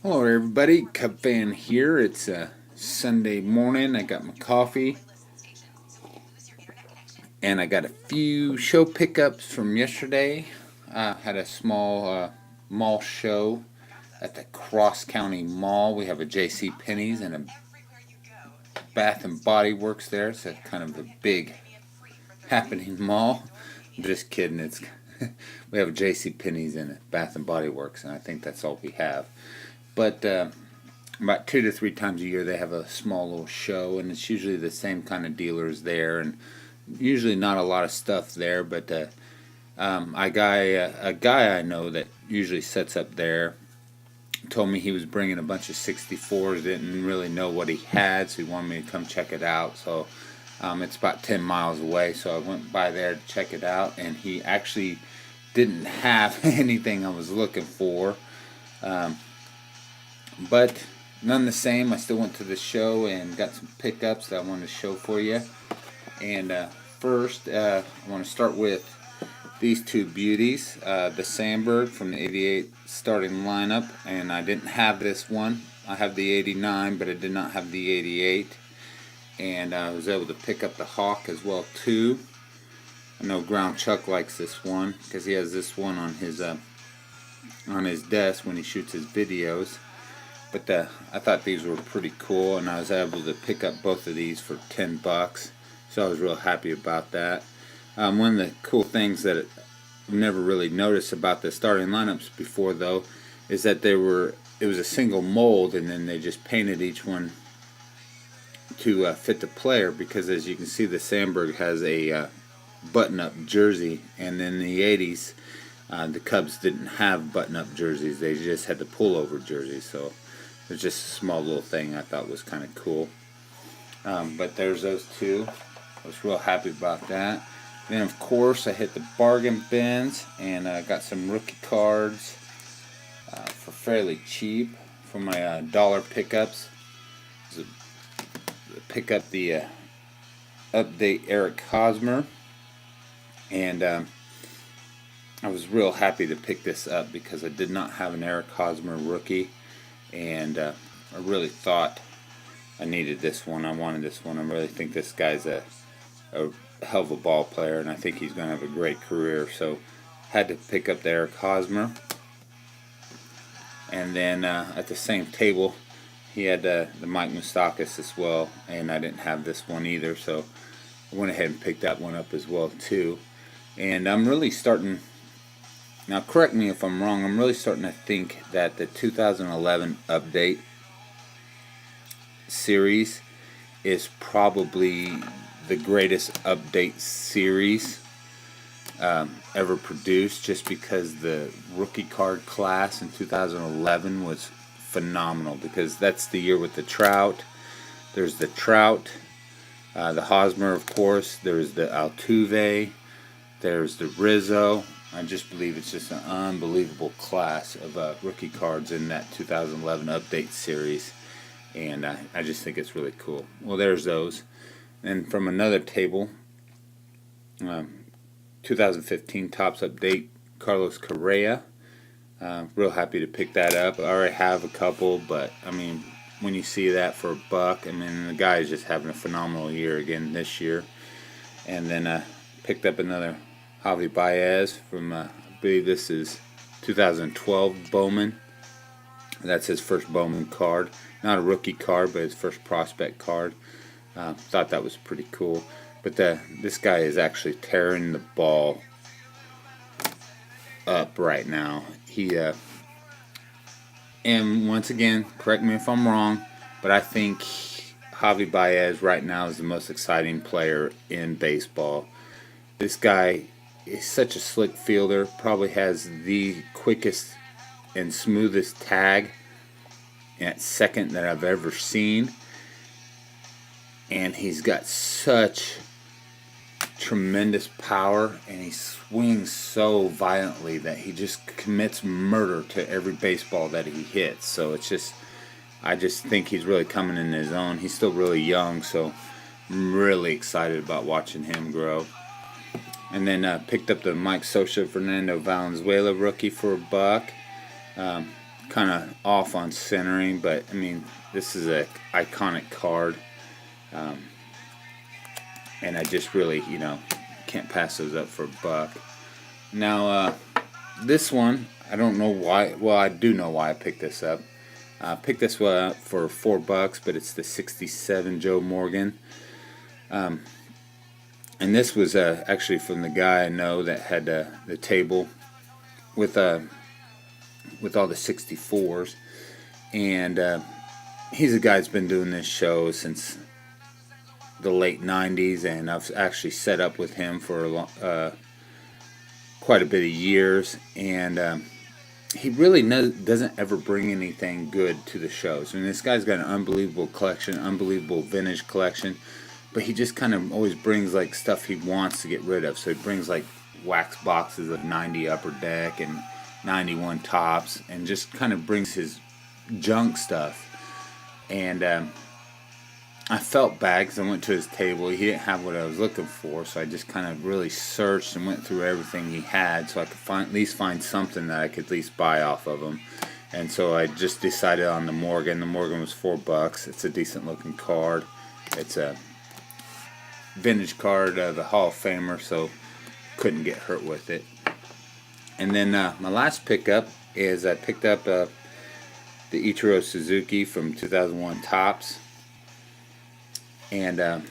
Hello everybody, Cub fan here. It's a Sunday morning. I got my coffee and I got a few show pickups from yesterday. I had a small mall show at the Cross County Mall. We have a J.C. Penney's and a Bath and Body Works there. It's a kind of a big happening mall. I'm just kidding. It's we have a J.C. Penney's and a Bath and Body Works, and I think that's all we have. But about 2 to 3 times a year they have a small little show, and it's usually the same kind of dealers there, and usually not a lot of stuff there. But a guy I know that usually sets up there told me he was bringing a bunch of 64s. Didn't really know what he had, so he wanted me to come check it out. So it's about 10 miles away, so I went by there to check it out, and he actually didn't have anything I was looking for. But none the same, I still went to the show and got some pickups that I wanted to show for you. And first, I want to start with these two beauties. The Sandberg from the 88 starting lineup, and I didn't have this one. I have the 89, but I did not have the 88. And I was able to pick up the Hawk as well too. I know Ground Chuck likes this one because he has this one on his desk when he shoots his videos. But I thought these were pretty cool, and I was able to pick up both of these for $10. So I was real happy about that. One of the cool things that I've never really noticed about the starting lineups before, though, is that it was a single mold, and then they just painted each one to fit the player. Because as you can see, the Sandberg has a button-up jersey, and in the 80s, the Cubs didn't have button-up jerseys; they just had the pullover jerseys. So it's just a small little thing I thought was kind of cool. But there's those two. I was real happy about that. Then, of course, I hit the bargain bins and got some rookie cards for fairly cheap for my dollar pickups. Pick up the update Eric Hosmer, and I was real happy to pick this up because I did not have an Eric Hosmer rookie, and I really thought I needed this one. I wanted this one. I really think this guy's a hell of a ball player, and I think he's going to have a great career. So had to pick up the Eric Hosmer. And then at the same table, he had the Mike Moustakas as well, and I didn't have this one either, so I went ahead and picked that one up as well too. And I'm really starting, now correct me if I'm wrong, I'm really starting to think that the 2011 update series is probably the greatest update series ever produced, just because the rookie card class in 2011 was phenomenal, because that's the year with the Trout. There's the Trout, the Hosmer, of course. There's the Altuve. There's the Rizzo. I just believe it's just an unbelievable class of rookie cards in that 2011 update series, and I just think it's really cool. Well, there's those. And from another table, 2015 Topps Update, Carlos Correa. Real happy to pick that up. I already have a couple, but I mean, when you see that for $1, I mean, the guy is just having a phenomenal year again this year. And then picked up another Javi Baez from, I believe this is 2012 Bowman. That's his first Bowman card. Not a rookie card, but his first prospect card. Thought that was pretty cool. But this guy is actually tearing the ball up right now. And once again, correct me if I'm wrong, but I think Javi Baez right now is the most exciting player in baseball. This guy is such a slick fielder, probably has the quickest and smoothest tag at second that I've ever seen. And he's got such tremendous power, and he swings so violently that he just commits murder to every baseball that he hits. So it's just, I just think he's really coming in his own. He's still really young, so I'm really excited about watching him grow. And then picked up the Mike Scioscia Fernando Valenzuela rookie for $1. kind of off on centering, but I mean, this is a iconic card, and I just really, can't pass those up for a buck. Now, this one, I don't know why. Well, I do know why I picked this up. I picked this one up for $4, but it's the '67 Joe Morgan. And this was actually from the guy I know that had the table with all the '64s, and he's a guy that's been doing this show since the late '90s, and I've actually set up with him for quite a bit of years, and he really doesn't ever bring anything good to the shows. I mean, this guy's got an unbelievable collection, unbelievable vintage collection, but he just kind of always brings like stuff he wants to get rid of. So he brings like wax boxes of '90 Upper Deck and '91 Tops, and just kind of brings his junk stuff. And I felt bad because I went to his table. He didn't have what I was looking for, so I just kind of really searched and went through everything he had so I could at least find something that I could at least buy off of him. And so I just decided on the Morgan. The Morgan was $4. It's a decent looking card. It's a vintage card, the Hall of Famer, so couldn't get hurt with it. And then my last pickup is I picked up the Ichiro Suzuki from 2001 Tops. And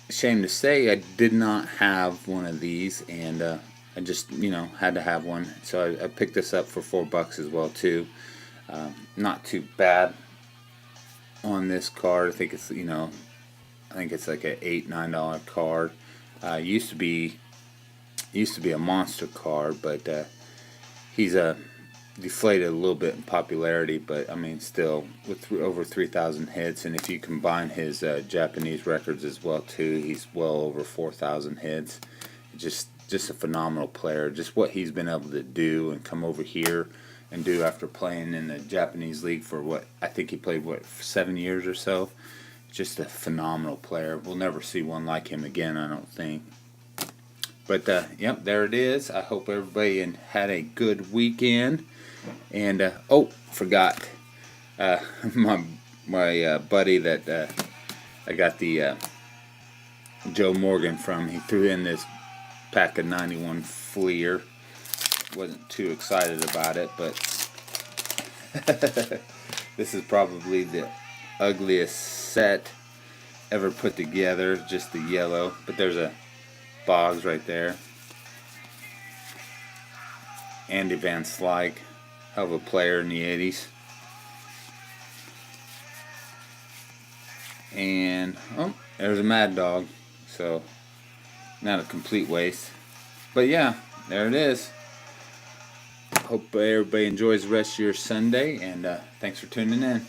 shame to say, I did not have one of these, and I just had to have one. So I picked this up for $4 as well too. Not too bad on this card. I think it's like an $8-9 card. Used to be a monster card, but he's deflated a little bit in popularity, but I mean, still with over 3,000 hits, and if you combine his Japanese records as well too, he's well over 4,000 hits. Just a phenomenal player. Just what he's been able to do and come over here and do after playing in the Japanese league for what I think he played 7 years or so. Just a phenomenal player. We'll never see one like him again, I don't think. But yep, there it is. I hope everybody had a good weekend. And forgot my buddy that I got the Joe Morgan from. He threw in this pack of '91 Fleer. Wasn't too excited about it, but this is probably the ugliest set ever put together. Just the yellow, but there's a Boggs right there. Andy Van Slyke, hell of a player in the 80s. And there's a Mad Dog, so not a complete waste. But yeah, there it is. Hope everybody enjoys the rest of your Sunday, and thanks for tuning in.